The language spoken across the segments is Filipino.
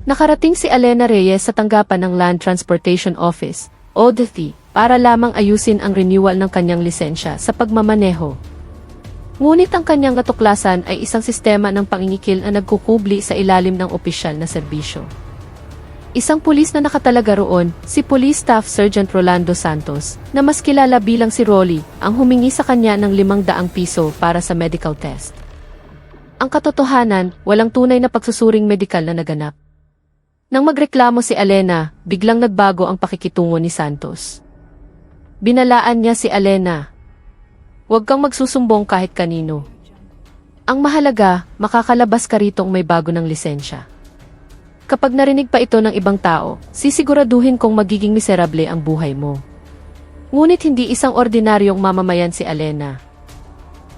Nakarating si Elena Reyes sa tanggapan ng Land Transportation Office, o DTI, para lamang ayusin ang renewal ng kanyang lisensya sa pagmamaneho. Ngunit ang kanyang katuklasan ay isang sistema ng pangingikil na nagkukubli sa ilalim ng opisyal na serbisyo. Isang pulis na nakatalaga roon, si Police Staff Sergeant Rolando Santos, na mas kilala bilang si Rolly, ang humingi sa kanya ng 500 piso para sa medical test. Ang katotohanan, walang tunay na pagsusuring medikal na naganap. Nang magreklamo si Elena, biglang nagbago ang pakikitungo ni Santos. Binalaan niya si Elena, "Huwag kang magsusumbong kahit kanino. Ang mahalaga, makakalabas ka ritong may bago ng lisensya. Kapag narinig pa ito ng ibang tao, sisiguraduhin kong magiging miserable ang buhay mo." Ngunit hindi isang ordinaryong mamamayan si Elena.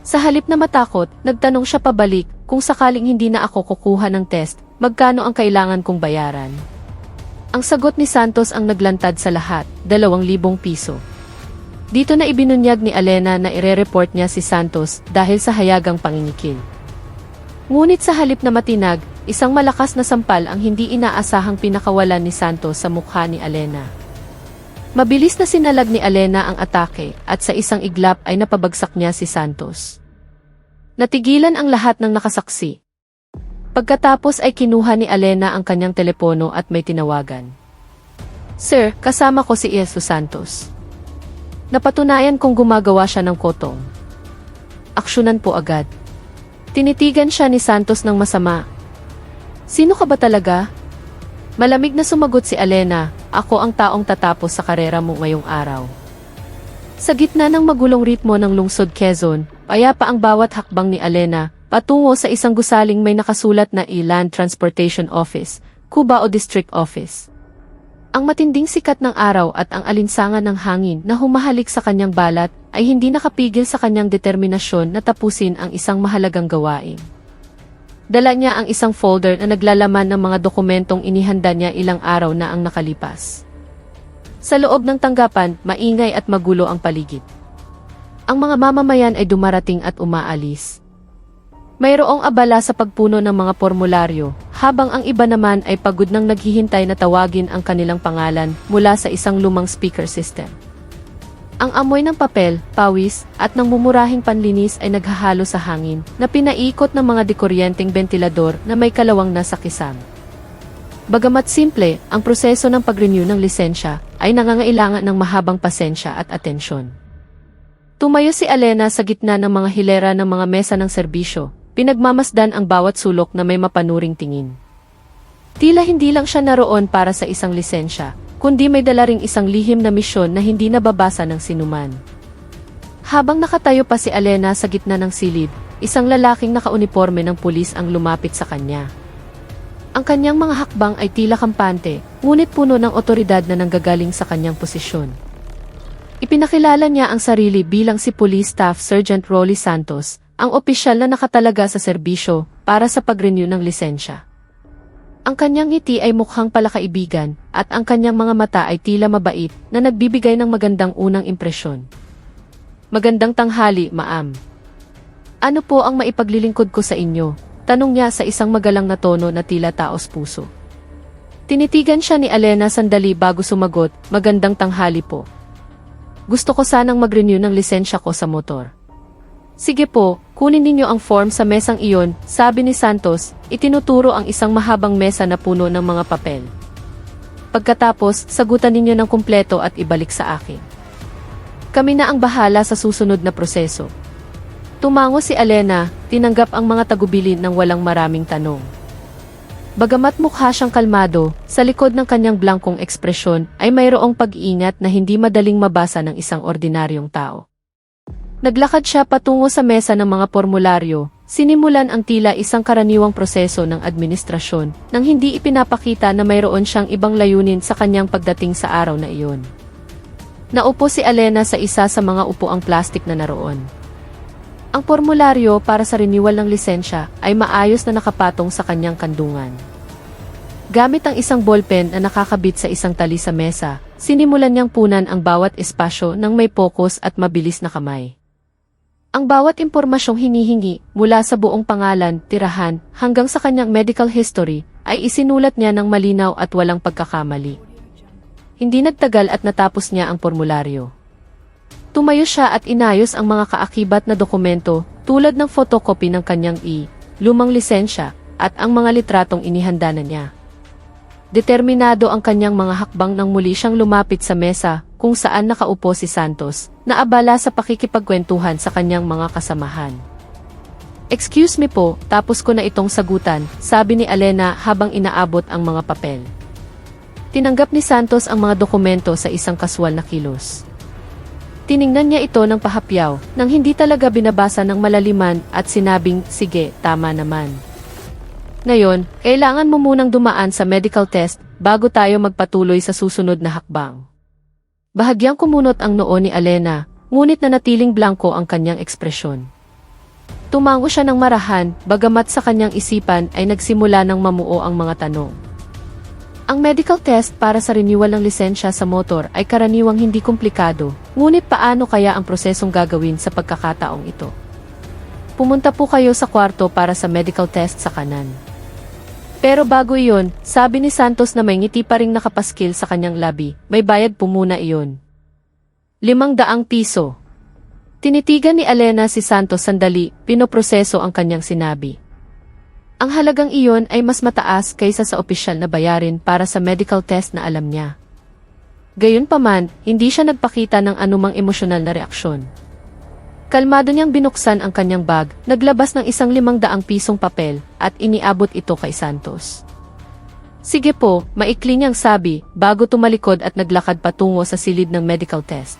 Sa halip na matakot, nagtanong siya pabalik, kung sakaling hindi na ako kukuha ng test, magkano ang kailangan kong bayaran. Ang sagot ni Santos ang naglantad sa lahat, 2,000 piso. Dito na ibinunyag ni Elena na ire-report niya si Santos dahil sa hayagang pangingikil. Ngunit sa halip na matinag, isang malakas na sampal ang hindi inaasahang pinakawalan ni Santos sa mukha ni Elena. Mabilis na sinalag ni Elena ang atake at sa isang iglap ay napabagsak niya si Santos. Natigilan ang lahat ng nakasaksi. Pagkatapos ay kinuha ni Elena ang kanyang telepono at may tinawagan. "Sir, kasama ko si Jesus Santos. Napatunayan kong gumagawa siya ng kotong. Aksyonan po agad." Tinitigan siya ni Santos ng masama. "Sino ka ba talaga?" Malamig na sumagot si Elena, "Ako ang taong tatapos sa karera mo ngayong araw." Sa gitna ng magulong ritmo ng lungsod Quezon, payapa ang bawat hakbang ni Elena, patungo sa isang gusaling may nakasulat na Land Transportation Office, Cubao District Office. Ang matinding sikat ng araw at ang alinsangan ng hangin na humahalik sa kanyang balat ay hindi nakapigil sa kanyang determinasyon na tapusin ang isang mahalagang gawain. Dala niya ang isang folder na naglalaman ng mga dokumentong inihanda niya ilang araw na ang nakalipas. Sa loob ng tanggapan, maingay at magulo ang paligid. Ang mga mamamayan ay dumarating at umaalis. Mayroong abala sa pagpuno ng mga formularyo, habang ang iba naman ay pagod nang naghihintay na tawagin ang kanilang pangalan mula sa isang lumang speaker system. Ang amoy ng papel, pawis, at ng mumurahing panlinis ay naghahalo sa hangin na pinaikot ng mga dekuryenteng bentilador na may kalawang nasa kisam. Bagamat simple, ang proseso ng pag-renew ng lisensya ay nangangailangan ng mahabang pasensya at atensyon. Tumayo si Elena sa gitna ng mga hilera ng mga mesa ng serbisyo, pinagmamasdan ang bawat sulok na may mapanuring tingin. Tila hindi lang siya naroon para sa isang lisensya, kundi may dala ring isang lihim na misyon na hindi nababasa ng sinuman. Habang nakatayo pa si Elena sa gitna ng silid, isang lalaking nakauniporme ng pulis ang lumapit sa kanya. Ang kanyang mga hakbang ay tila kampante, ngunit puno ng otoridad na nanggagaling sa kanyang posisyon. Ipinakilala niya ang sarili bilang si Police Staff Sergeant Rolly Santos, ang opisyal na nakatalaga sa serbisyo para sa pag-renew ng lisensya. Ang kanyang ngiti ay mukhang palakaibigan, at ang kanyang mga mata ay tila mabait na nagbibigay ng magandang unang impresyon. "Magandang tanghali, ma'am. Ano po ang maipaglilingkod ko sa inyo?" tanong niya sa isang magalang na tono na tila taos puso. Tinitigan siya ni Elena sandali bago sumagot, "Magandang tanghali po. Gusto ko sanang mag-renew ng lisensya ko sa motor." "Sige po, kunin ninyo ang form sa mesang iyon," sabi ni Santos, itinuturo ang isang mahabang mesa na puno ng mga papel. "Pagkatapos, sagutan ninyo ng kumpleto at ibalik sa akin. Kami na ang bahala sa susunod na proseso." Tumango si Elena, tinanggap ang mga tagubilin ng walang maraming tanong. Bagamat mukha siyang kalmado, sa likod ng kanyang blankong ekspresyon ay mayroong pag-iingat na hindi madaling mabasa ng isang ordinaryong tao. Naglakad siya patungo sa mesa ng mga formularyo, sinimulan ang tila isang karaniwang proseso ng administrasyon nang hindi ipinapakita na mayroon siyang ibang layunin sa kanyang pagdating sa araw na iyon. Naupo si Elena sa isa sa mga upuang plastik na naroon. Ang formularyo para sa renewal ng lisensya ay maayos na nakapatong sa kanyang kandungan. Gamit ang isang ballpen na nakakabit sa isang tali sa mesa, sinimulan niyang punan ang bawat espasyo ng may focus at mabilis na kamay. Ang bawat impormasyong hinihingi, mula sa buong pangalan, tirahan, hanggang sa kanyang medical history, ay isinulat niya ng malinaw at walang pagkakamali. Hindi nagtagal at natapos niya ang formularyo. Tumayo siya at inayos ang mga kaakibat na dokumento tulad ng photocopy ng kanyang lumang lisensya at ang mga litratong inihanda na niya. Determinado ang kanyang mga hakbang nang muli siyang lumapit sa mesa kung saan nakaupo si Santos, na abala sa pakikipagkwentuhan sa kanyang mga kasamahan. "Excuse me po, tapos ko na itong sagutan," sabi ni Alena habang inaabot ang mga papel. Tinanggap ni Santos ang mga dokumento sa isang kaswal na kilos. Tiningnan niya ito ng pahapyaw, nang hindi talaga binabasa ng malaliman at sinabing, "Sige, tama naman. Ngayon, kailangan mo munang dumaan sa medical test bago tayo magpatuloy sa susunod na hakbang." Bahagyang kumunot ang noo ni Alena, ngunit nanatiling blanko ang kanyang ekspresyon. Tumango siya ng marahan, bagamat sa kanyang isipan ay nagsimula ng mamuo ang mga tanong. Ang medical test para sa renewal ng lisensya sa motor ay karaniwang hindi komplikado, ngunit paano kaya ang prosesong gagawin sa pagkakataong ito? "Pumunta po kayo sa kwarto para sa medical test sa kanan." Pero bago iyon, sabi ni Santos na may ngiti pa ring nakapaskil sa kanyang labi, "May bayad po muna iyon. 500 piso. Tinitigan ni Alena si Santos sandali, pinoproseso ang kanyang sinabi. Ang halagang iyon ay mas mataas kaysa sa opisyal na bayarin para sa medical test na alam niya. Gayunpaman, hindi siya nagpakita ng anumang emosyonal na reaksyon. Kalmado niyang binuksan ang kanyang bag, naglabas ng isang 500 pisong papel, at iniabot ito kay Santos. "Sige po," maikli niyang sabi, bago tumalikod at naglakad patungo sa silid ng medical test.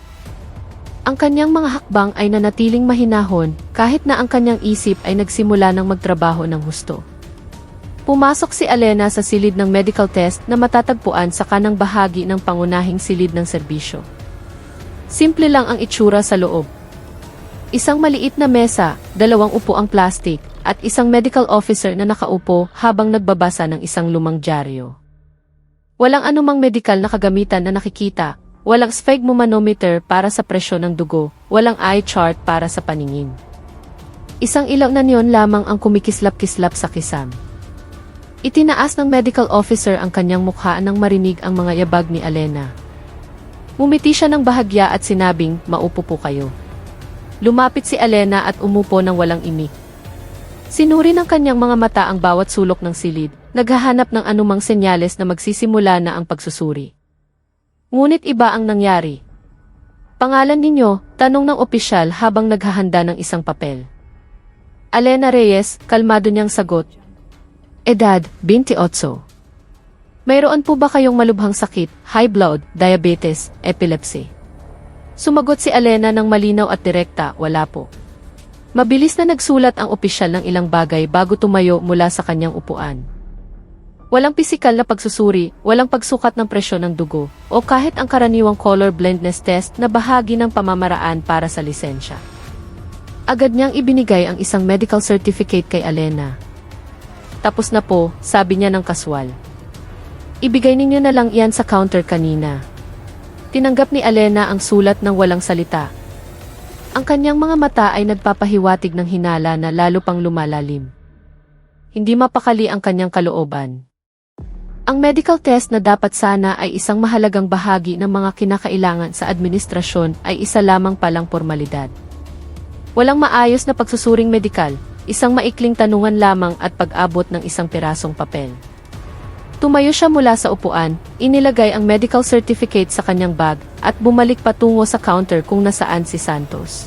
Ang kanyang mga hakbang ay nanatiling mahinahon, kahit na ang kanyang isip ay nagsimula ng magtrabaho ng husto. Pumasok si Alena sa silid ng medical test na matatagpuan sa kanang bahagi ng pangunahing silid ng serbisyo. Simple lang ang itsura sa loob. Isang maliit na mesa, 2 upuang plastik, at isang medical officer na nakaupo habang nagbabasa ng isang lumang dyaryo. Walang anumang medikal na kagamitan na nakikita, walang sphygmomanometer para sa presyon ng dugo, walang eye chart para sa paningin. Isang ilaw na neon lamang ang kumikislap-kislap sa kisam. Itinaas ng medical officer ang kanyang mukha nang marinig ang mga yabag ni Alena. Ngumiti siya ng bahagya at sinabing, "Maupo po kayo." Lumapit si Alena at umupo ng walang imik. Sinuri ng kanyang mga mata ang bawat sulok ng silid, naghahanap ng anumang senyales na magsisimula na ang pagsusuri. Ngunit iba ang nangyari. "Pangalan ninyo?" tanong ng opisyal habang naghahanda ng isang papel. Alena Reyes, kalmado niyang sagot. "Edad, 28. Mayroon po ba kayong malubhang sakit, high blood, diabetes, epilepsy?" Sumagot si Alena ng malinaw at direkta, "Wala po." Mabilis na nagsulat ang opisyal ng ilang bagay bago tumayo mula sa kanyang upuan. Walang pisikal na pagsusuri, walang pagsukat ng presyon ng dugo, o kahit ang karaniwang color blindness test na bahagi ng pamamaraan para sa lisensya. Agad niyang ibinigay ang isang medical certificate kay Alena. "Tapos na po," sabi niya ng kaswal. "Ibigay ninyo na lang iyan sa counter kanina." Tinanggap ni Alena ang sulat ng walang salita. Ang kanyang mga mata ay nagpapahiwatig ng hinala na lalo pang lumalalim. Hindi mapakali ang kanyang kalooban. Ang medical test na dapat sana ay isang mahalagang bahagi ng mga kinakailangan sa administrasyon ay isa lamang palang formalidad. Walang maayos na pagsusuring medikal, isang maikling tanungan lamang at pag-abot ng isang pirasong papel. Tumayo siya mula sa upuan, inilagay ang medical certificate sa kanyang bag, at bumalik patungo sa counter kung nasaan si Santos.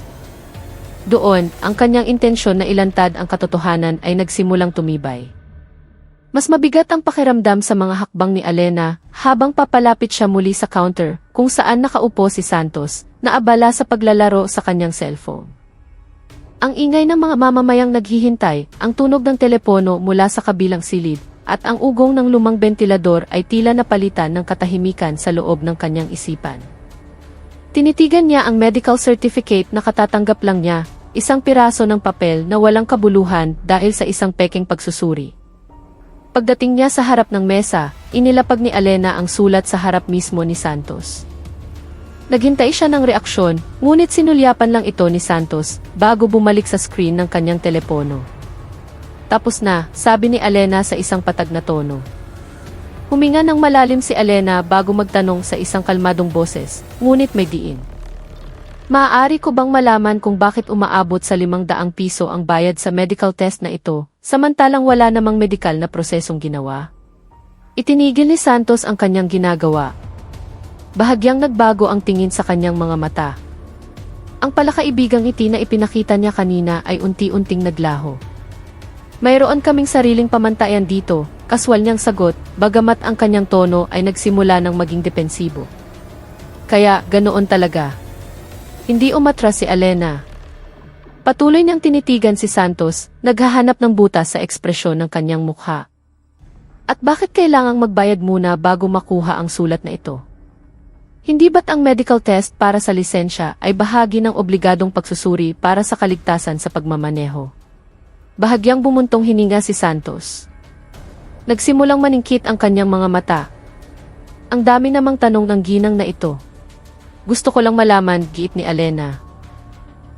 Doon, ang kanyang intensyon na ilantad ang katotohanan ay nagsimulang tumibay. Mas mabigat ang pakiramdam sa mga hakbang ni Alena, habang papalapit siya muli sa counter, kung saan nakaupo si Santos, na abala sa paglalaro sa kanyang cellphone. Ang ingay ng mga mamamayang naghihintay, ang tunog ng telepono mula sa kabilang silid, at ang ugong ng lumang bentilador ay tila napalitan ng katahimikan sa loob ng kanyang isipan. Tinitigan niya ang medical certificate na katatanggap lang niya, isang piraso ng papel na walang kabuluhan dahil sa isang peking pagsusuri. Pagdating niya sa harap ng mesa, inilapag ni Alena ang sulat sa harap mismo ni Santos. Naghintay siya ng reaksyon, ngunit sinulyapan lang ito ni Santos bago bumalik sa screen ng kanyang telepono. Tapos na, sabi ni Alena sa isang patag na tono. Huminga ng malalim si Alena bago magtanong sa isang kalmadong boses, ngunit may diin. Maaari ko bang malaman kung bakit umaabot sa 500 piso ang bayad sa medical test na ito, samantalang wala namang medikal na prosesong ginawa? Itinigil ni Santos ang kanyang ginagawa. Bahagyang nagbago ang tingin sa kanyang mga mata. Ang palakaibigang ngiti na ipinakita niya kanina ay unti-unting naglaho. Mayroon kaming sariling pamantayan dito, kaswal niyang sagot, bagamat ang kanyang tono ay nagsimula ng maging depensibo. Kaya, ganoon talaga. Hindi umatras si Alena. Patuloy niyang tinitigan si Santos, naghahanap ng butas sa ekspresyon ng kanyang mukha. At bakit kailangang magbayad muna bago makuha ang sulat na ito? Hindi ba't ang medical test para sa lisensya ay bahagi ng obligadong pagsusuri para sa kaligtasan sa pagmamaneho? Bahagyang bumuntong hininga si Santos. Nagsimulang maningkit ang kanyang mga mata. Ang dami namang tanong ng ginang na ito. Gusto ko lang malaman, giit ni Alena.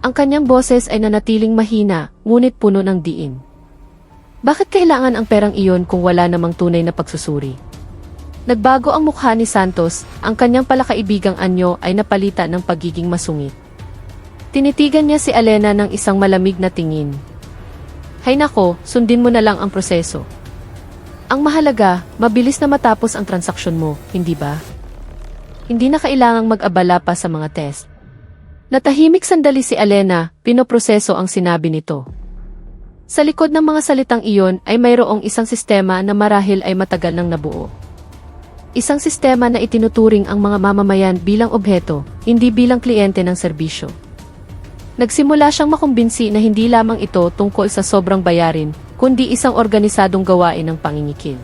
Ang kanyang boses ay nanatiling mahina, ngunit puno ng diin. Bakit kailangan ang perang iyon kung wala namang tunay na pagsusuri? Nagbago ang mukha ni Santos, ang kanyang palakaibigang anyo ay napalitan ng pagiging masungit. Tinitigan niya si Alena ng isang malamig na tingin. Hay nako, sundin mo na lang ang proseso. Ang mahalaga, mabilis na matapos ang transaksyon mo, hindi ba? Hindi na kailangang mag-abala pa sa mga test. Natahimik sandali si Alena, pinoproseso ang sinabi nito. Sa likod ng mga salitang iyon ay mayroong isang sistema na marahil ay matagal nang nabuo. Isang sistema na itinuturing ang mga mamamayan bilang obheto, hindi bilang kliyente ng serbisyo. Nagsimula siyang makumbinsi na hindi lamang ito tungkol sa sobrang bayarin, kundi isang organisadong gawain ng pangingikil.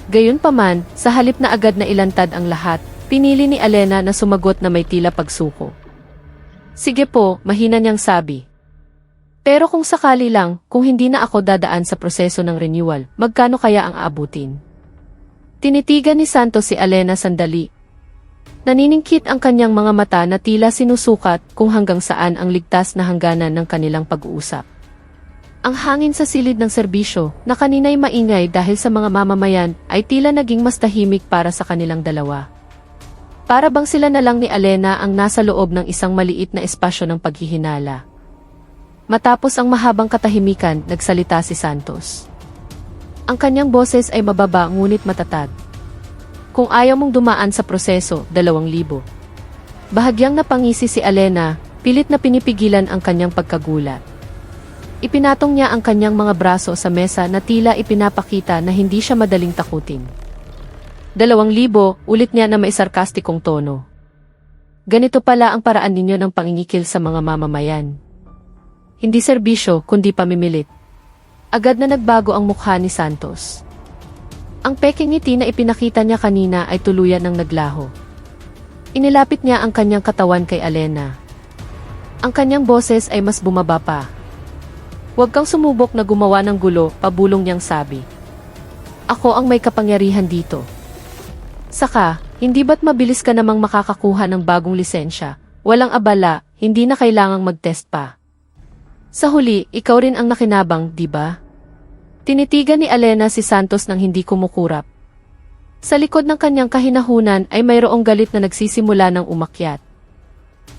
Gayunpaman, sa halip na agad na ilantad ang lahat, pinili ni Alena na sumagot na may tila pagsuko. Sige po, mahina niyang sabi. Pero kung sakali lang, kung hindi na ako dadaan sa proseso ng renewal, magkano kaya ang aabutin? Tinitigan ni Santos si Alena sandali. Naniningkit ang kanyang mga mata na tila sinusukat kung hanggang saan ang ligtas na hangganan ng kanilang pag-uusap. Ang hangin sa silid ng serbisyo, na kanina'y maingay dahil sa mga mamamayan, ay tila naging mas tahimik para sa kanilang dalawa. Para bang sila na lang ni Alena ang nasa loob ng isang maliit na espasyo ng paghihinala. Matapos ang mahabang katahimikan, nagsalita si Santos. Ang kanyang boses ay mababa ngunit matatag. Kung ayaw mong dumaan sa proseso, 2,000. Bahagyang napangisi si Alena, pilit na pinipigilan ang kanyang pagkagulat. Ipinatong niya ang kanyang mga braso sa mesa na tila ipinapakita na hindi siya madaling takutin. 2,000, ulit niya na may sarkastikong tono. Ganito pala ang paraan ninyo ng pangingikil sa mga mamamayan. Hindi serbisyo, kundi pamimilit. Agad na nagbago ang mukha ni Santos. Ang peking ngiti na ipinakita niya kanina ay tuluyan ng naglaho. Inilapit niya ang kanyang katawan kay Alena. Ang kanyang boses ay mas bumaba pa. Huwag kang sumubok na gumawa ng gulo, pabulong niyang sabi. Ako ang may kapangyarihan dito. Saka, hindi ba't mabilis ka namang makakakuha ng bagong lisensya? Walang abala, hindi na kailangang mag-test pa. Sa huli, ikaw rin ang nakinabang, di ba? Tinitigan ni Alena si Santos nang hindi kumukurap. Sa likod ng kanyang kahinahunan ay mayroong galit na nagsisimula ng umakyat.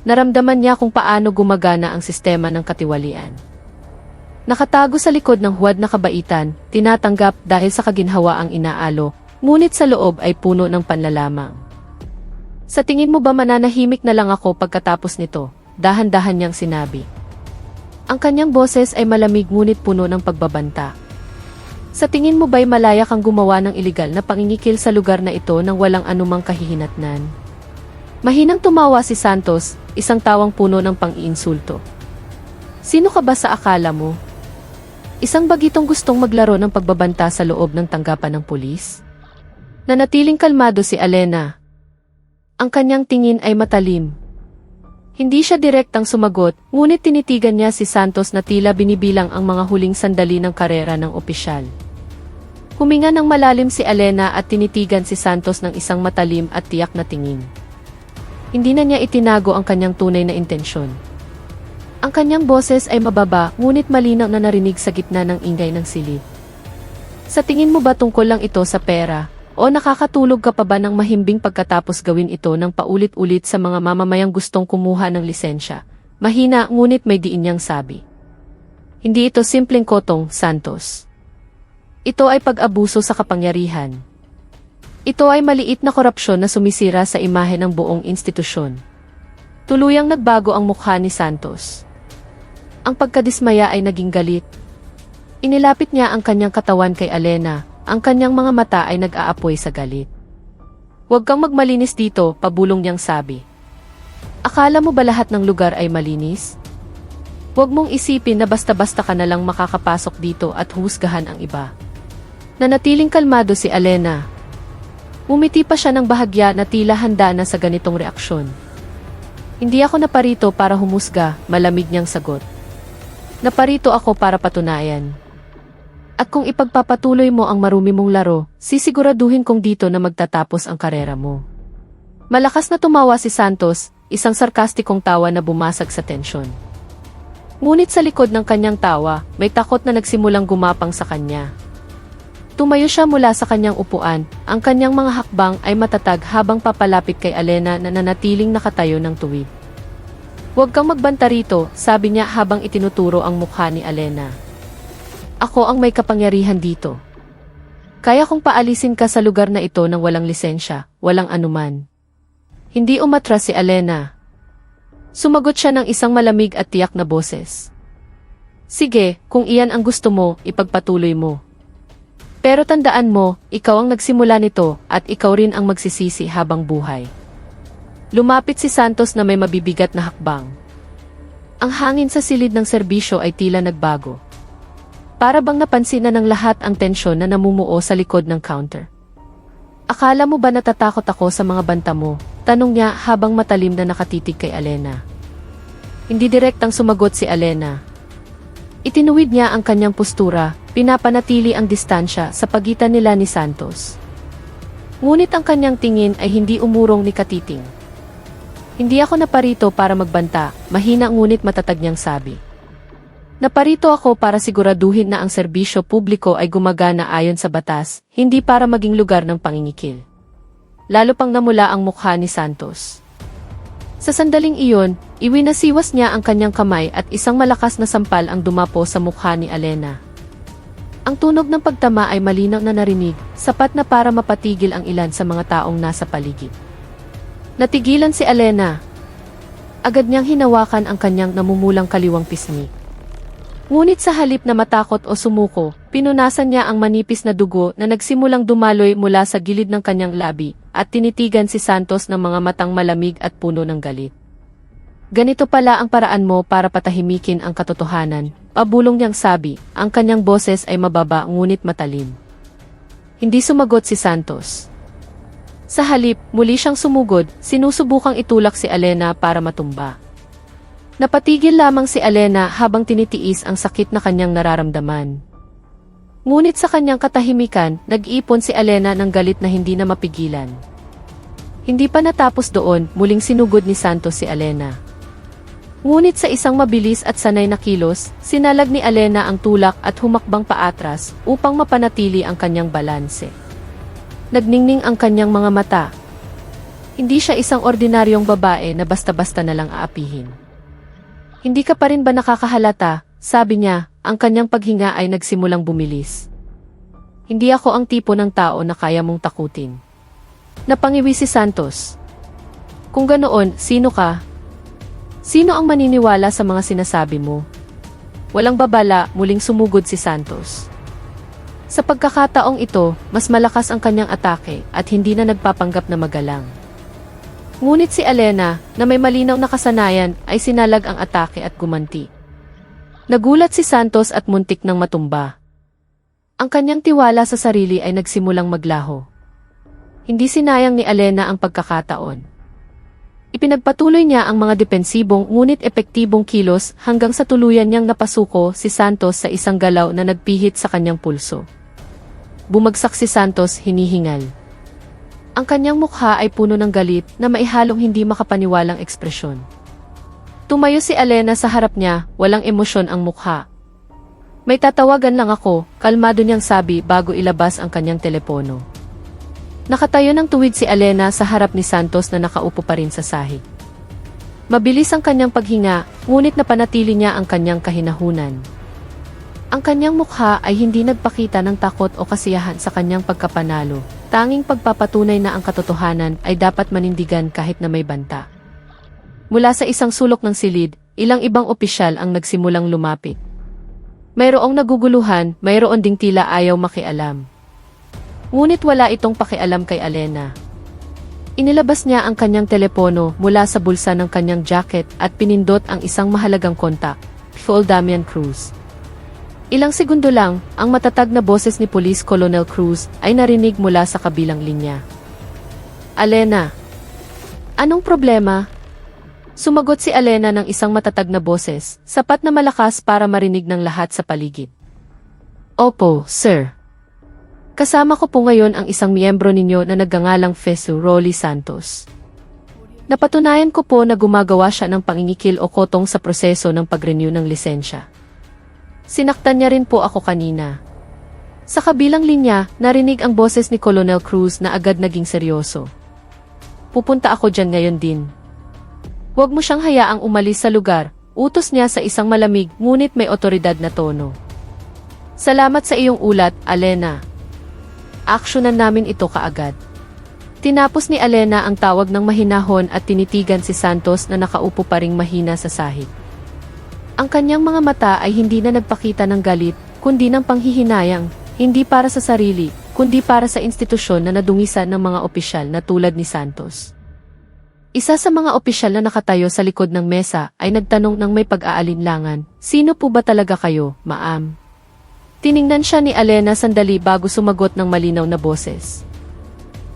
Naramdaman niya kung paano gumagana ang sistema ng katiwalian. Nakatago sa likod ng huwad na kabaitan, tinatanggap dahil sa kaginhawaang inaalo, ngunit sa loob ay puno ng panlalamang. Sa tingin mo ba mananahimik na lang ako pagkatapos nito? Dahan-dahan niyang sinabi. Ang kanyang boses ay malamig ngunit puno ng pagbabanta. Sa tingin mo ba'y malaya kang gumawa ng iligal na pangingikil sa lugar na ito nang walang anumang kahihinatnan? Mahinang tumawa si Santos, isang tawang puno ng pang-iinsulto. Sino ka ba sa akala mo? Isang bagitong gustong maglaro ng pagbabanta sa loob ng tanggapan ng pulis? Nanatiling kalmado si Alena. Ang kanyang tingin ay matalim. Hindi siya direktang sumagot, ngunit tinitigan niya si Santos na tila binibilang ang mga huling sandali ng karera ng opisyal. Huminga ng malalim si Alena at tinitigan si Santos ng isang matalim at tiyak na tingin. Hindi na niya itinago ang kanyang tunay na intensyon. Ang kanyang boses ay mababa, ngunit malinaw na narinig sa gitna ng ingay ng silid. Sa tingin mo ba tungkol lang ito sa pera? O nakakatulog ka pa ba ng mahimbing pagkatapos gawin ito ng paulit-ulit sa mga mamamayang gustong kumuha ng lisensya? Mahina ngunit may diin niyang sabi. Hindi ito simpleng kotong, Santos. Ito ay pag-abuso sa kapangyarihan. Ito ay maliit na korupsyon na sumisira sa imahe ng buong institusyon. Tuluyang nagbago ang mukha ni Santos. Ang pagkadismaya ay naging galit. Inilapit niya ang kanyang katawan kay Alena. Ang kanyang mga mata ay nag-aapoy sa galit. Huwag kang magmalinis dito, pabulong niyang sabi. Akala mo ba lahat ng lugar ay malinis? Huwag mong isipin na basta-basta ka na lang makakapasok dito at husgahan ang iba. Nanatiling kalmado si Alena. Umiti pa siya ng bahagya na tila handa na sa ganitong reaksyon. Hindi ako naparito para humusga, malamig niyang sagot. Naparito ako para patunayan. At kung ipagpapatuloy mo ang marumi mong laro, sisiguraduhin kong dito na magtatapos ang karera mo. Malakas na tumawa si Santos, isang sarkastikong tawa na bumasag sa tensyon. Ngunit sa likod ng kanyang tawa, may takot na nagsimulang gumapang sa kanya. Tumayo siya mula sa kanyang upuan, ang kanyang mga hakbang ay matatag habang papalapit kay Alena na nanatiling nakatayo ng tuwid. Huwag kang magbanta rito, sabi niya habang itinuturo ang mukha ni Alena. Ako ang may kapangyarihan dito. Kaya kong paalisin ka sa lugar na ito ng walang lisensya, walang anuman. Hindi umatras si Alena. Sumagot siya ng isang malamig at tiyak na boses. Sige, kung iyan ang gusto mo, ipagpatuloy mo. Pero tandaan mo, ikaw ang nagsimula nito at ikaw rin ang magsisisi habang buhay. Lumapit si Santos na may mabibigat na hakbang. Ang hangin sa silid ng serbisyo ay tila nagbago. Para bang napansin na ng lahat ang tensyon na namumuo sa likod ng counter. Akala mo ba natatakot ako sa mga banta mo? Tanong niya habang matalim na nakatitig kay Alena. Hindi direktang sumagot si Alena. Itinuwid niya ang kanyang postura, pinapanatili ang distansya sa pagitan nila ni Santos. Ngunit ang kanyang tingin ay hindi umurong ni Katiting. Hindi ako naparito para magbanta, mahina ngunit matatag niyang sabi. Naparito ako para siguraduhin na ang serbisyo publiko ay gumagana ayon sa batas, hindi para maging lugar ng pangingikil. Lalo pang namula ang mukha ni Santos. Sa sandaling iyon, iwinasiwas niya ang kanyang kamay at isang malakas na sampal ang dumapo sa mukha ni Alena. Ang tunog ng pagtama ay malinaw na narinig, sapat na para mapatigil ang ilan sa mga taong nasa paligid. Natigilan si Alena. Agad niyang hinawakan ang kanyang namumulang kaliwang pisngi. Ngunit sa halip na matakot o sumuko, pinunasan niya ang manipis na dugo na nagsimulang dumaloy mula sa gilid ng kanyang labi at tinitigan si Santos ng mga matang malamig at puno ng galit. Ganito pala ang paraan mo para patahimikin ang katotohanan, pabulong niyang sabi, ang kanyang boses ay mababa ngunit matalim. Hindi sumagot si Santos. Sa halip, muli siyang sumugod, sinusubukang itulak si Alena para matumba. Napatigil lamang si Alena habang tinitiis ang sakit na kanyang nararamdaman. Ngunit sa kanyang katahimikan, nag-ipon si Alena ng galit na hindi na mapigilan. Hindi pa natapos doon, muling sinugod ni Santos si Alena. Ngunit sa isang mabilis at sanay na kilos, sinalag ni Alena ang tulak at humakbang paatras upang mapanatili ang kanyang balanse. Nagningning ang kanyang mga mata. Hindi siya isang ordinaryong babae na basta-basta na lang aapihin. Hindi ka pa rin ba nakakahalata, sabi niya, ang kanyang paghinga ay nagsimulang bumilis. Hindi ako ang tipo ng tao na kaya mong takutin. Napangiwi si Santos. Kung ganoon, sino ka? Sino ang maniniwala sa mga sinasabi mo? Walang babala, muling sumugod si Santos. Sa pagkakataong ito, mas malakas ang kanyang atake at hindi na nagpapanggap na magalang. Ngunit si Alena, na may malinaw na kasanayan, ay sinalag ang atake at gumanti. Nagulat si Santos at muntik nang matumba. Ang kanyang tiwala sa sarili ay nagsimulang maglaho. Hindi sinayang ni Alena ang pagkakataon. Ipinagpatuloy niya ang mga depensibong ngunit epektibong kilos hanggang sa tuluyan niyang napasuko si Santos sa isang galaw na nagpihit sa kanyang pulso. Bumagsak si Santos hinihingal. Ang kanyang mukha ay puno ng galit na maihalong hindi makapaniwalang ekspresyon. Tumayo si Alena sa harap niya, walang emosyon ang mukha. May tatawagan lang ako, kalmado niyang sabi bago ilabas ang kanyang telepono. Nakatayo ng tuwid si Alena sa harap ni Santos na nakaupo pa rin sa sahig. Mabilis ang kanyang paghinga, ngunit napanatili niya ang kanyang kahinahunan. Ang kanyang mukha ay hindi nagpakita ng takot o kasiyahan sa kanyang pagkapanalo, tanging pagpapatunay na ang katotohanan ay dapat manindigan kahit na may banta. Mula sa isang sulok ng silid, ilang ibang opisyal ang nagsimulang lumapit. Mayroong naguguluhan, mayroon ding tila ayaw makialam. Ngunit wala itong pakialam kay Alena. Inilabas niya ang kanyang telepono mula sa bulsa ng kanyang jacket at pinindot ang isang mahalagang kontak, Col Damian Cruz. Ilang segundo lang, ang matatag na boses ni Police Colonel Cruz ay narinig mula sa kabilang linya. Alena, anong problema? Sumagot si Alena ng isang matatag na boses, sapat na malakas para marinig ng lahat sa paligid. Opo, sir. Kasama ko po ngayon ang isang miyembro ninyo na nagngangalang Fesu Rolly Santos. Napatunayan ko po na gumagawa siya ng pangingikil o kotong sa proseso ng pag-renew ng lisensya. Sinaktan niya rin po ako kanina. Sa kabilang linya, narinig ang boses ni Colonel Cruz na agad naging seryoso. Pupunta ako dyan ngayon din. Huwag mo siyang hayaang umalis sa lugar, utos niya sa isang malamig ngunit may otoridad na tono. Salamat sa iyong ulat, Alena. Aksyonan namin ito kaagad. Tinapos ni Alena ang tawag ng mahinahon at tinitigan si Santos na nakaupo pa ring mahina sa sahig. Ang kanyang mga mata ay hindi na nagpakita ng galit, kundi ng panghihinayang, hindi para sa sarili, kundi para sa institusyon na nadungisan ng mga opisyal na tulad ni Santos. Isa sa mga opisyal na nakatayo sa likod ng mesa ay nagtanong ng may pag-aalinlangan, "Sino po ba talaga kayo, ma'am?" Tiningnan siya ni Alena sandali bago sumagot ng malinaw na boses.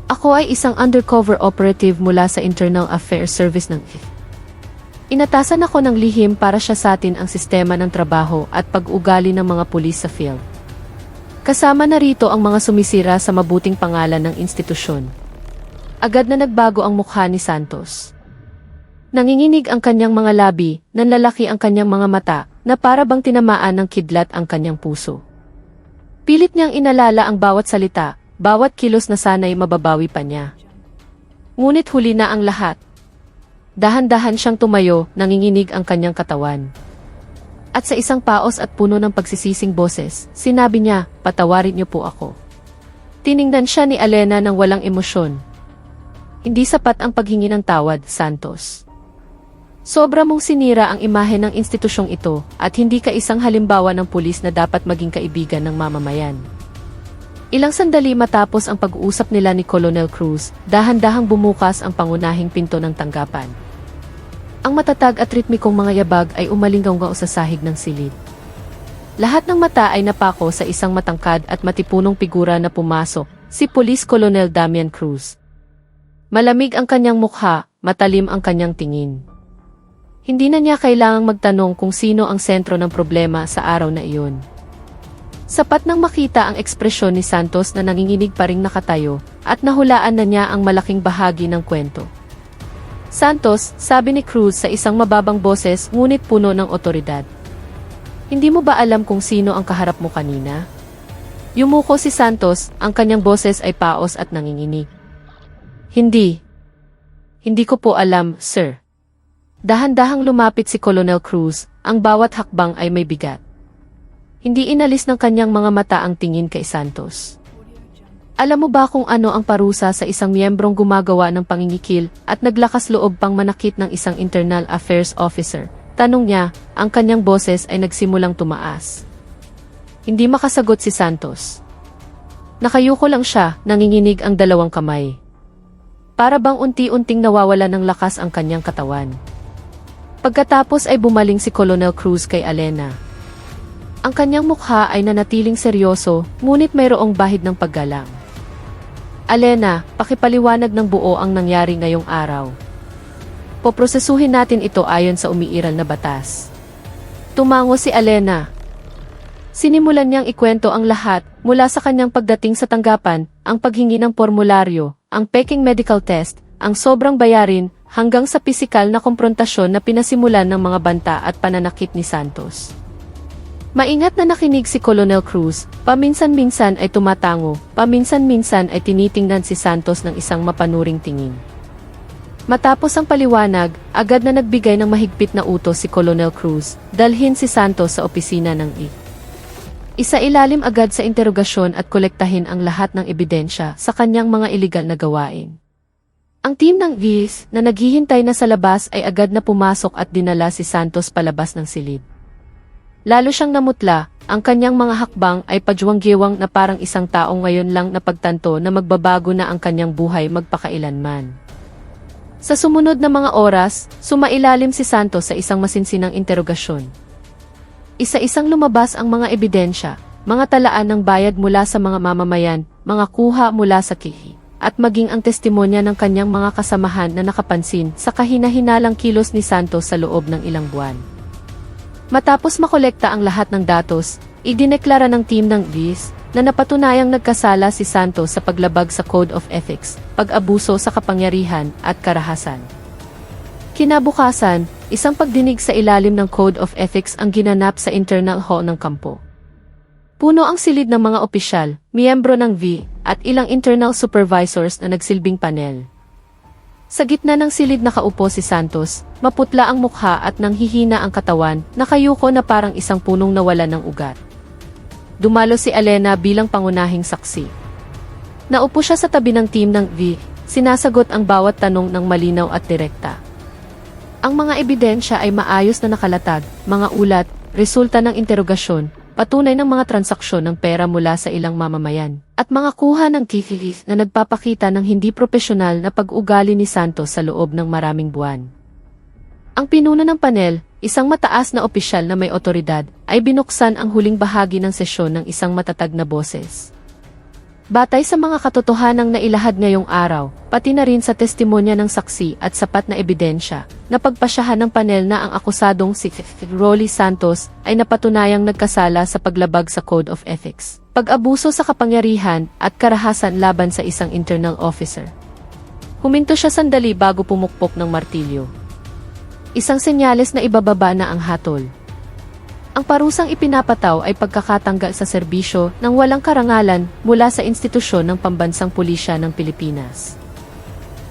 "Ako ay isang undercover operative mula sa Internal Affairs Service ng Inatasan ako ng lihim para siya sa atin ang sistema ng trabaho at pag-ugali ng mga pulis sa field. Kasama na rito ang mga sumisira sa mabuting pangalan ng institusyon." Agad na nagbago ang mukha ni Santos. Nanginginig ang kanyang mga labi, nanlalaki ang kanyang mga mata, na para bang tinamaan ng kidlat ang kanyang puso. Pilit niyang inalala ang bawat salita, bawat kilos na sana'y mababawi pa niya. Ngunit huli na ang lahat. Dahan-dahan siyang tumayo, nanginginig ang kanyang katawan. At sa isang paos at puno ng pagsisising boses, sinabi niya, "Patawarin niyo po ako." Tiningnan siya ni Alena ng walang emosyon. Hindi sapat ang paghingi ng tawad, Santos. Sobra mong sinira ang imahe ng institusyong ito at hindi ka isang halimbawa ng pulis na dapat maging kaibigan ng mamamayan. Ilang sandali matapos ang pag-uusap nila ni Colonel Cruz, dahan-dahang bumukas ang pangunahing pinto ng tanggapan. Ang matatag at ritmikong mga yabag ay umalinggaw-ngaw sa sahig ng silid. Lahat ng mata ay napako sa isang matangkad at matipunong figura na pumasok, si Police Colonel Damian Cruz. Malamig ang kanyang mukha, matalim ang kanyang tingin. Hindi na niya kailangang magtanong kung sino ang sentro ng problema sa araw na iyon. Sapat nang makita ang ekspresyon ni Santos na nanginginig pa ring nakatayo, at nahulaan na niya ang malaking bahagi ng kwento. "Santos," sabi ni Cruz sa isang mababang boses ngunit puno ng otoridad. "Hindi mo ba alam kung sino ang kaharap mo kanina?" Yumuko si Santos, ang kanyang boses ay paos at nanginginig. Hindi ko po alam, sir." Dahan-dahang lumapit si Colonel Cruz, ang bawat hakbang ay may bigat. Hindi inalis ng kanyang mga mata ang tingin kay Santos. "Alam mo ba kung ano ang parusa sa isang miyembrong gumagawa ng pangingikil at naglakas loob pang manakit ng isang Internal Affairs Officer?" Tanong niya, ang kanyang boses ay nagsimulang tumaas. Hindi makasagot si Santos. Nakayuko lang siya, nanginginig ang dalawang kamay. Para bang unti-unting nawawala ng lakas ang kanyang katawan. Pagkatapos ay bumaling si Colonel Cruz kay Alena. Ang kanyang mukha ay nanatiling seryoso, ngunit mayroong bahid ng paggalang. "Alena, pakipaliwanag ng buo ang nangyari ngayong araw. Poprosesuhin natin ito ayon sa umiiral na batas." Tumango si Alena. Sinimulan niyang ikwento ang lahat, mula sa kanyang pagdating sa tanggapan, ang paghingi ng formularyo, ang peking medical test, ang sobrang bayarin, hanggang sa pisikal na komprontasyon na pinasimulan ng mga banta at pananakit ni Santos. Maingat na nakinig si Colonel Cruz, paminsan-minsan ay tumatango, paminsan-minsan ay tinitingnan si Santos ng isang mapanuring tingin. Matapos ang paliwanag, agad na nagbigay ng mahigpit na utos si Colonel Cruz, dalhin si Santos sa opisina ng Isailalim agad sa interogasyon at kolektahin ang lahat ng ebidensya sa kanyang mga iligal na gawain. Ang team ng VIS na naghihintay na sa labas ay agad na pumasok at dinala si Santos palabas ng silid. Lalo siyang namutla, ang kanyang mga hakbang ay pajuwang-giwang na parang isang taong ngayon lang napagtanto na magbabago na ang kanyang buhay magpakailanman. Sa sumunod na mga oras, sumailalim si Santos sa isang masinsinang interogasyon. Isa-isang lumabas ang mga ebidensya, mga talaan ng bayad mula sa mga mamamayan, mga kuha mula sa kihi, at maging ang testimonya ng kanyang mga kasamahan na nakapansin sa kahina-hinalang kilos ni Santos sa loob ng ilang buwan. Matapos makolekta ang lahat ng datos, idineklara ng team ng VIS na napatunayang nagkasala si Santos sa paglabag sa Code of Ethics, pag-abuso sa kapangyarihan, at karahasan. Kinabukasan, isang pagdinig sa ilalim ng Code of Ethics ang ginanap sa internal hall ng kampo. Puno ang silid ng mga opisyal, miyembro ng V, at ilang internal supervisors na nagsilbing panel. Sa gitna ng silid nakaupo si Santos, maputla ang mukha at nanghihina ang katawan, nakayuko na parang isang punong nawalan ng ugat. Dumalo si Elena bilang pangunahing saksi. Naupo siya sa tabi ng team ng V, sinasagot ang bawat tanong ng malinaw at direkta. Ang mga ebidensya ay maayos na nakalatag, mga ulat, resulta ng interogasyon, patunay ng mga transaksyon ng pera mula sa ilang mamamayan, at mga kuha ng kikilis na nagpapakita ng hindi propesyonal na pag-ugali ni Santos sa loob ng maraming buwan. Ang pinuno ng panel, isang mataas na opisyal na may otoridad, ay binuksan ang huling bahagi ng sesyon ng isang matatag na boses. Batay sa mga katotohanang nailahad ngayong araw, pati na rin sa testimonya ng saksi at sapat na ebidensya, napagpasyahan ng panel na ang akusadong si Rolly Santos ay napatunayang nagkasala sa paglabag sa Code of Ethics, pag-abuso sa kapangyarihan at karahasan laban sa isang internal officer. Huminto siya sandali bago pumukpok ng martilyo. Isang senyales na ibababa na ang hatol. Ang parusang ipinapataw ay pagkakatanggal sa serbisyo ng walang karangalan mula sa institusyon ng Pambansang Pulisya ng Pilipinas.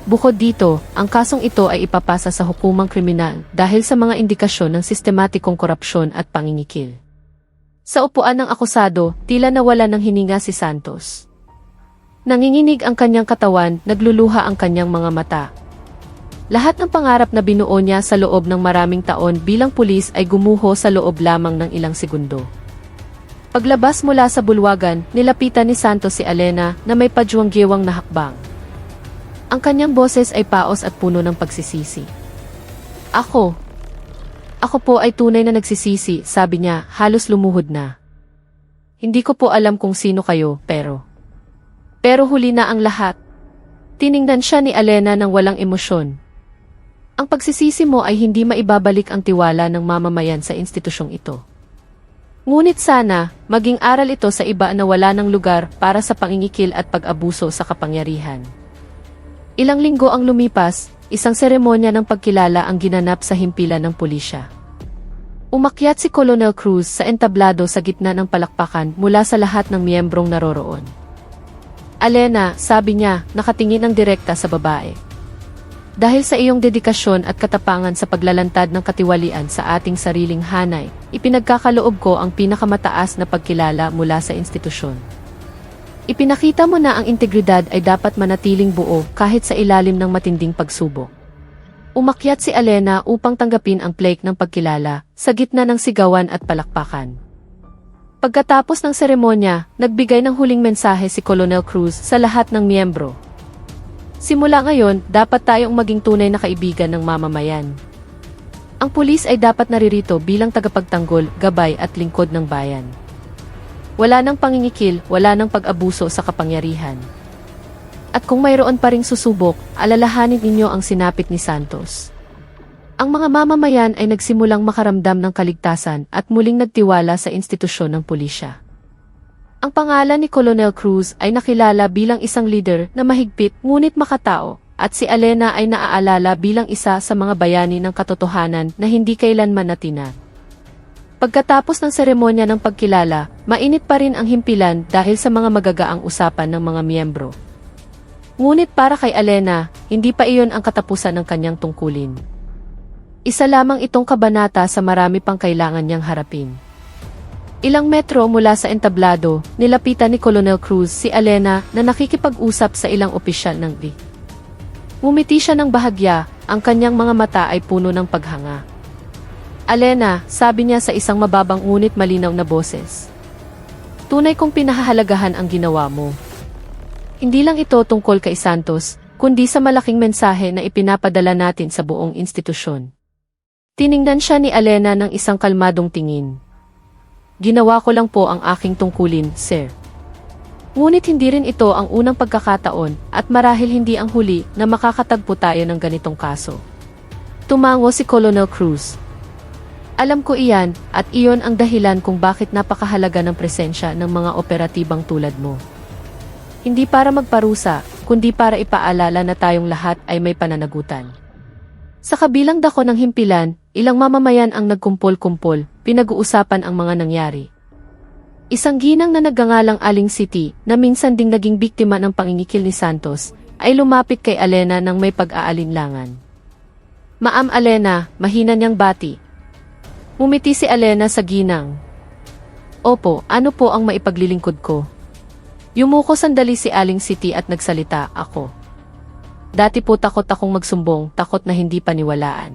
Bukod dito, ang kasong ito ay ipapasa sa hukumang kriminal dahil sa mga indikasyon ng sistematikong korupsyon at pangingikil. Sa upuan ng akusado, tila nawala ng hininga si Santos. Nanginginig ang kanyang katawan, nagluluha ang kanyang mga mata. Lahat ng pangarap na binuo niya sa loob ng maraming taon bilang pulis ay gumuho sa loob lamang ng ilang segundo. Paglabas mula sa bulwagan, nilapitan ni Santos si Elena na may pajuwang-giwang na hakbang. Ang kanyang boses ay paos at puno ng pagsisisi. Ako po ay tunay na nagsisisi, sabi niya, halos lumuhod na. Hindi ko po alam kung sino kayo, pero huli na ang lahat. Tiningnan siya ni Elena ng walang emosyon. Ang pagsisisi mo ay hindi maibabalik ang tiwala ng mamamayan sa institusyong ito. Ngunit sana, maging aral ito sa iba na wala ng lugar para sa pangingikil at pag-abuso sa kapangyarihan. Ilang linggo ang lumipas, isang seremonya ng pagkilala ang ginanap sa himpilan ng pulisya. Umakyat si Colonel Cruz sa entablado sa gitna ng palakpakan mula sa lahat ng miyembrong naroroon. Elena, sabi niya, nakatingin ng direkta sa babae. Dahil sa iyong dedikasyon at katapangan sa paglalantad ng katiwalian sa ating sariling hanay, ipinagkakaloob ko ang pinakamataas na pagkilala mula sa institusyon. Ipinakita mo na ang integridad ay dapat manatiling buo kahit sa ilalim ng matinding pagsubok. Umakyat si Elena upang tanggapin ang plaque ng pagkilala sa gitna ng sigawan at palakpakan. Pagkatapos ng seremonya, nagbigay ng huling mensahe si Colonel Cruz sa lahat ng miyembro. Simula ngayon, dapat tayong maging tunay na kaibigan ng mamamayan. Ang pulis ay dapat naririto bilang tagapagtanggol, gabay at lingkod ng bayan. Wala nang pangingikil, wala nang pag-abuso sa kapangyarihan. At kung mayroon pa ring susubok, alalahanin ninyo ang sinapit ni Santos. Ang mga mamamayan ay nagsimulang makaramdam ng kaligtasan at muling nagtiwala sa institusyon ng pulisya. Ang pangalan ni Colonel Cruz ay nakilala bilang isang leader na mahigpit ngunit makatao, at si Alena ay naaalala bilang isa sa mga bayani ng katotohanan na hindi kailanman natinag. Pagkatapos ng seremonya ng pagkilala, mainit pa rin ang himpilan dahil sa mga magagaang usapan ng mga miyembro. Ngunit para kay Alena, hindi pa iyon ang katapusan ng kanyang tungkulin. Isa lamang itong kabanata sa marami pang kailangan niyang harapin. Ilang metro mula sa entablado, nilapitan ni Colonel Cruz si Alena na nakikipag-usap sa ilang opisyal ng V. Ngumiti siya ng bahagya, ang kanyang mga mata ay puno ng paghanga. Alena, sabi niya sa isang mababang ngunit malinaw na boses. Tunay kong pinahahalagahan ang ginawa mo. Hindi lang ito tungkol kay Santos, kundi sa malaking mensahe na ipinapadala natin sa buong institusyon. Tiningnan siya ni Alena ng isang kalmadong tingin. Ginawa ko lang po ang aking tungkulin, sir. Ngunit hindi rin ito ang unang pagkakataon at marahil hindi ang huli na makakatagpo tayo ng ganitong kaso. Tumango si Colonel Cruz. Alam ko iyan at iyon ang dahilan kung bakit napakahalaga ng presensya ng mga operatibang tulad mo. Hindi para magparusa, kundi para ipaalala na tayong lahat ay may pananagutan. Sa kabilang dako ng himpilan, ilang mamamayan ang nagkumpol-kumpol, pinag-uusapan ang mga nangyari. Isang ginang na nagngangalang Aling City, na minsan ding naging biktima ng pangingikil ni Santos, ay lumapit kay Alena nang may pag-aalinlangan. Ma'am Alena, mahina niyang bati. Ngumiti si Alena sa ginang. Opo, ano po ang maipaglilingkod ko? Yumuko sandali si Aling City at nagsalita, ako. Dati po takot akong magsumbong, takot na hindi paniwalaan.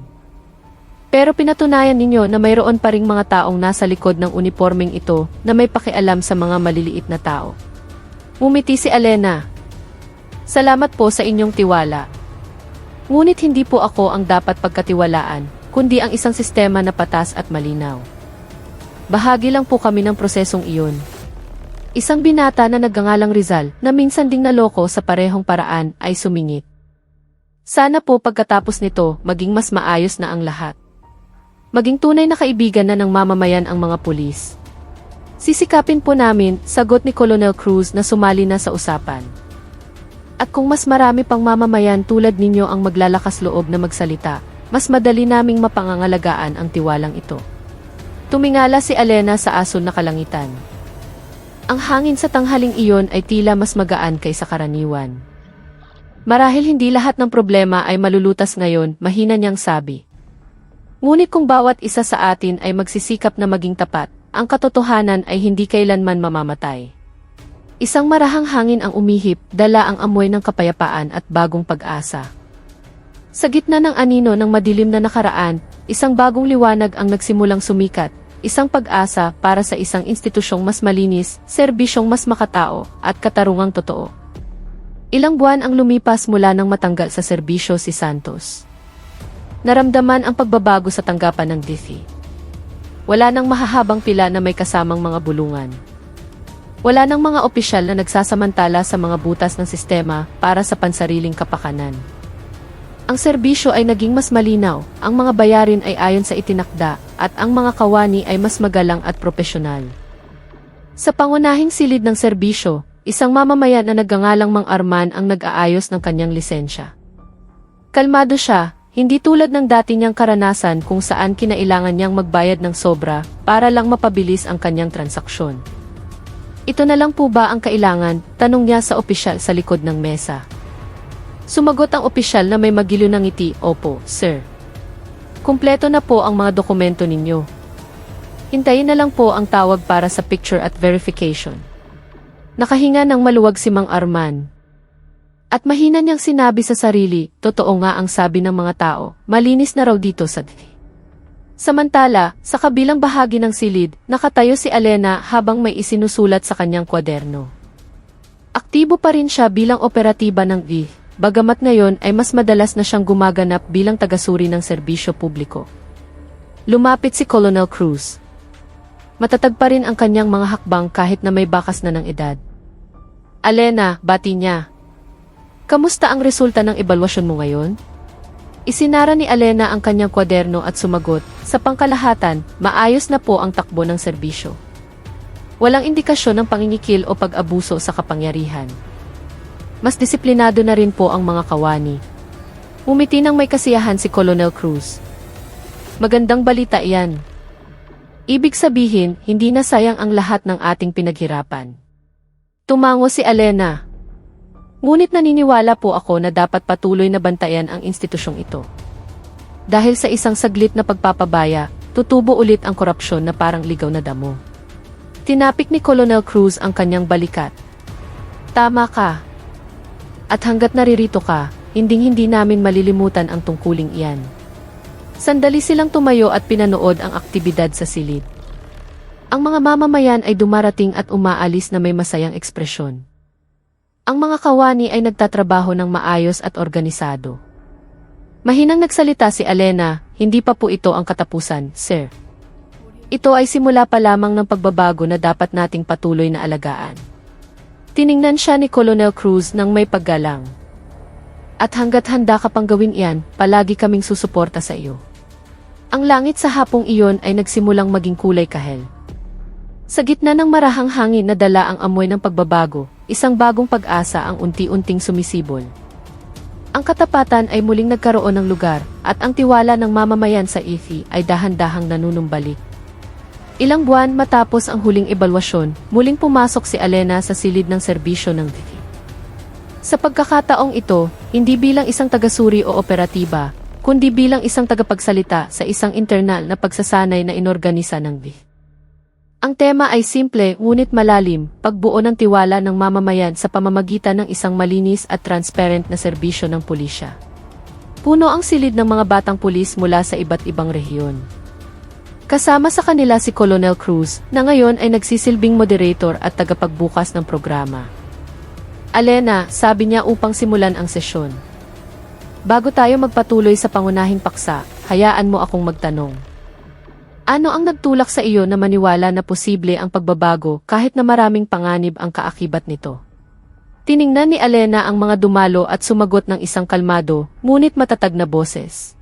Pero pinatunayan ninyo na mayroon pa ring mga taong nasa likod ng uniformeng ito na may pakialam sa mga maliliit na tao. Ngumiti si Alena. Salamat po sa inyong tiwala. Ngunit hindi po ako ang dapat pagkatiwalaan, kundi ang isang sistema na patas at malinaw. Bahagi lang po kami ng prosesong iyon. Isang binata na nagngangalang Rizal na minsan ding naloko sa parehong paraan ay sumingit. Sana po pagkatapos nito maging mas maayos na ang lahat. Maging tunay na kaibigan na ng mamamayan ang mga pulis. Sisikapin po namin, sagot ni Colonel Cruz na sumali na sa usapan. At kung mas marami pang mamamayan tulad ninyo ang maglalakas loob na magsalita, mas madali naming mapangangalagaan ang tiwalang ito. Tumingala si Alena sa asul na kalangitan. Ang hangin sa tanghaling iyon ay tila mas magaan kaysa karaniwan. Marahil hindi lahat ng problema ay malulutas ngayon, mahina niyang sabi. Ngunit kung bawat isa sa atin ay magsisikap na maging tapat, ang katotohanan ay hindi kailanman mamamatay. Isang marahang hangin ang umihip, dala ang amoy ng kapayapaan at bagong pag-asa. Sa gitna ng anino ng madilim na nakaraan, isang bagong liwanag ang nagsimulang sumikat, isang pag-asa para sa isang institusyong mas malinis, serbisyong mas makatao, at katarungang totoo. Ilang buwan ang lumipas mula nang matanggal sa serbisyo si Santos. Naramdaman ang pagbabago sa tanggapan ng DIFI. Wala nang mahahabang pila na may kasamang mga bulungan. Wala nang mga opisyal na nagsasamantala sa mga butas ng sistema para sa pansariling kapakanan. Ang serbisyo ay naging mas malinaw, ang mga bayarin ay ayon sa itinakda, at ang mga kawani ay mas magalang at propesyonal. Sa pangunahing silid ng serbisyo, isang mamamayan na nagngangalang Mang Arman ang nag-aayos ng kanyang lisensya. Kalmado siya, hindi tulad ng dati niyang karanasan kung saan kinailangan niyang magbayad ng sobra para lang mapabilis ang kanyang transaksyon. Ito na lang po ba ang kailangan? Tanong niya sa opisyal sa likod ng mesa. Sumagot ang opisyal na may magiliw ng ngiti, opo, sir. Kumpleto na po ang mga dokumento ninyo. Hintayin na lang po ang tawag para sa picture at verification. Nakahinga ng maluwag si Mang Arman. At mahina niyang sinabi sa sarili, totoo nga ang sabi ng mga tao, malinis na raw dito sa DIFI. Samantala, sa kabilang bahagi ng silid, nakatayo si Alena habang may isinusulat sa kanyang kwaderno. Aktibo pa rin siya bilang operatiba ng DIFI, bagamat ngayon ay mas madalas na siyang gumaganap bilang tagasuri ng serbisyo publiko. Lumapit si Colonel Cruz. Matatag pa rin ang kanyang mga hakbang kahit na may bakas na ng edad. Alena, bati niya. Kamusta ang resulta ng ebalwasyon mo ngayon? Isinara ni Alena ang kanyang kwaderno at sumagot, sa pangkalahatan, maayos na po ang takbo ng serbisyo. Walang indikasyon ng pangingikil o pag-abuso sa kapangyarihan. Mas disiplinado na rin po ang mga kawani, Umiti ng may kasiyahan si Colonel Cruz. Magandang balita iyan. Ibig sabihin, hindi na sayang ang lahat ng ating pinaghirapan. Tumango si Alena. Ngunit naniniwala po ako na dapat patuloy na bantayan ang institusyong ito. Dahil sa isang saglit na pagpapabaya, tutubo ulit ang korupsyon na parang ligaw na damo. Tinapik ni Colonel Cruz ang kanyang balikat. Tama ka. At hanggat naririto ka, hindi namin malilimutan ang tungkuling iyan. Sandali silang tumayo at pinanood ang aktibidad sa silid. Ang mga mamamayan ay dumarating at umaalis na may masayang ekspresyon. Ang mga kawani ay nagtatrabaho ng maayos at organisado. Mahinang nagsalita si Alena, hindi pa po ito ang katapusan, sir. Ito ay simula pa lamang ng pagbabago na dapat nating patuloy na alagaan. Tiningnan siya ni Colonel Cruz nang may paggalang. At hanggat handa ka pang gawin iyan, palagi kaming susuporta sa iyo. Ang langit sa hapong iyon ay nagsimulang maging kulay kahel. Sa gitna ng marahang hangin na dala ang amoy ng pagbabago, isang bagong pag-asa ang unti-unting sumisibol. Ang katapatan ay muling nagkaroon ng lugar, at ang tiwala ng mamamayan sa IFI ay dahan-dahang nanunumbalik. Ilang buwan matapos ang huling ebalwasyon, muling pumasok si Alena sa silid ng serbisyo ng IFI. Sa pagkakataong ito, hindi bilang isang tagasuri o operatiba, kundi bilang isang tagapagsalita sa isang internal na pagsasanay na inorganisa ng BIF. Ang tema ay simple ngunit malalim, pagbuo ng tiwala ng mamamayan sa pamamagitan ng isang malinis at transparent na serbisyo ng pulisya. Puno ang silid ng mga batang pulis mula sa iba't ibang rehiyon. Kasama sa kanila si Colonel Cruz, na ngayon ay nagsisilbing moderator at tagapagbukas ng programa. Alena, sabi niya upang simulan ang sesyon. Bago tayo magpatuloy sa pangunahing paksa, hayaan mo akong magtanong. Ano ang nagtulak sa iyo na maniwala na posible ang pagbabago kahit na maraming panganib ang kaakibat nito? Tiningnan ni Alena ang mga dumalo at sumagot ng isang kalmado, ngunit matatag na boses.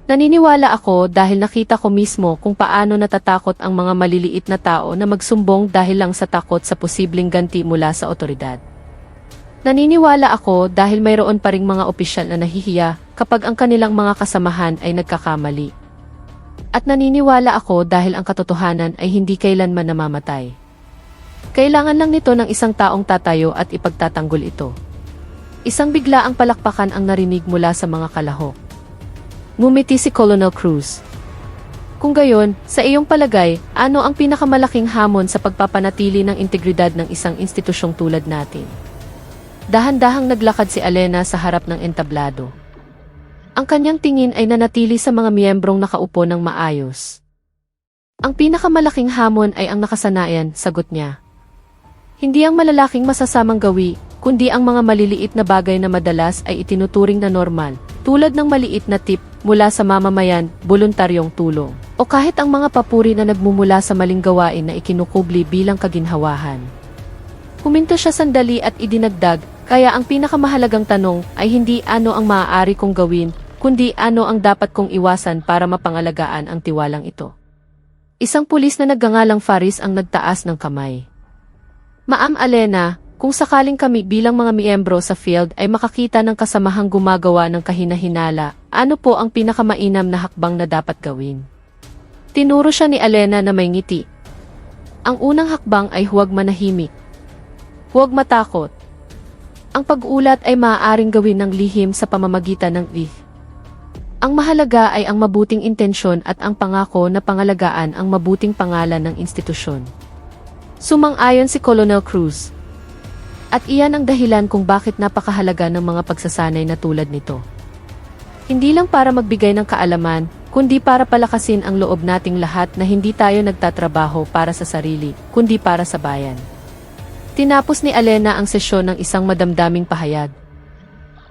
Naniniwala ako dahil nakita ko mismo kung paano natatakot ang mga maliliit na tao na magsumbong dahil lang sa takot sa posibleng ganti mula sa otoridad. Naniniwala ako dahil mayroon pa ring mga opisyal na nahihiya kapag ang kanilang mga kasamahan ay nagkakamali. At naniniwala ako dahil ang katotohanan ay hindi kailanman namamatay. Kailangan lang nito ng isang taong tatayo at ipagtatanggol ito. Isang biglaang palakpakan ang narinig mula sa mga kalahok. Ngumiti si Colonel Cruz. Kung gayon, sa iyong palagay, ano ang pinakamalaking hamon sa pagpapanatili ng integridad ng isang institusyong tulad natin? Dahan-dahang naglakad si Alena sa harap ng entablado. Ang kanyang tingin ay nanatili sa mga miyembrong nakaupo ng maayos. Ang pinakamalaking hamon ay ang nakasanayan, sagot niya. Hindi ang malalaking masasamang gawi, kundi ang mga maliliit na bagay na madalas ay itinuturing na normal, tulad ng maliit na tip mula sa mamamayan, voluntaryong tulong, o kahit ang mga papuri na nagmumula sa maling gawain na ikinukubli bilang kaginhawahan. Huminto siya sandali at idinagdag, kaya ang pinakamahalagang tanong ay hindi ano ang maaari kong gawin, kundi ano ang dapat kong iwasan para mapangalagaan ang tiwalang ito. Isang pulis na nagngangalang Faris ang nagtaas ng kamay. Ma'am Alena, kung sakaling kami bilang mga miyembro sa field ay makakita ng kasamahang gumagawa ng kahina-hinala, ano po ang pinakamainam na hakbang na dapat gawin? Tinuro siya ni Alena na may ngiti. Ang unang hakbang ay huwag manahimik. Huwag matakot. Ang pag-ulat ay maaaring gawin ng lihim sa pamamagitan ng IF. Ang mahalaga ay ang mabuting intensyon at ang pangako na pangalagaan ang mabuting pangalan ng institusyon. Sumang-ayon si Colonel Cruz. At iyan ang dahilan kung bakit napakahalaga ng mga pagsasanay na tulad nito. Hindi lang para magbigay ng kaalaman, kundi para palakasin ang loob nating lahat na hindi tayo nagtatrabaho para sa sarili, kundi para sa bayan. Tinapos ni Alena ang sesyon ng isang madamdaming pahayag.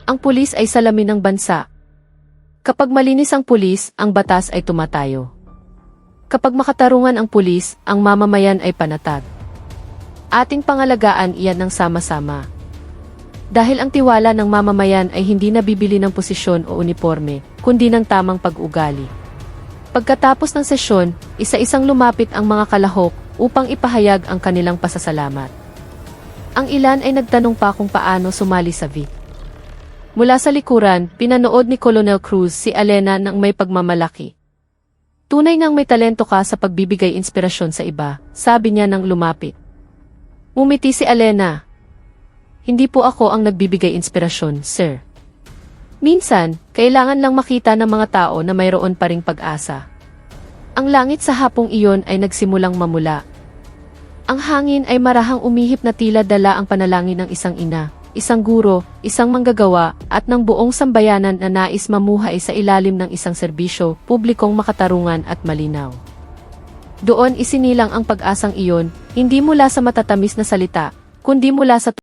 Ang pulis ay salamin ng bansa. Kapag malinis ang pulis, ang batas ay tumatayo. Kapag makatarungan ang pulis, ang mamamayan ay panatag. Ating pangalagaan iyan ng sama-sama. Dahil ang tiwala ng mamamayan ay hindi nabibili ng posisyon o uniforme, kundi ng tamang pag-ugali. Pagkatapos ng sesyon, isa-isang lumapit ang mga kalahok upang ipahayag ang kanilang pasasalamat. Ang ilan ay nagtanong pa kung paano sumali sa VIF. Mula sa likuran, pinanood ni Colonel Cruz si Elena ng may pagmamalaki. Tunay ngang may talento ka sa pagbibigay inspirasyon sa iba, sabi niya nang lumapit. Umiti si Elena. Hindi po ako ang nagbibigay inspirasyon, sir. Minsan, kailangan lang makita ng mga tao na mayroon pa ring pag-asa. Ang langit sa hapong iyon ay nagsimulang mamula. Ang hangin ay marahang umihip na tila dala ang panalangin ng isang ina, isang guro, isang manggagawa, at ng buong sambayanan na nais mamuhay sa ilalim ng isang serbisyo, publikong makatarungan at malinaw. Doon isinilang ang pag-asang iyon, hindi mula sa matatamis na salita, kundi mula sa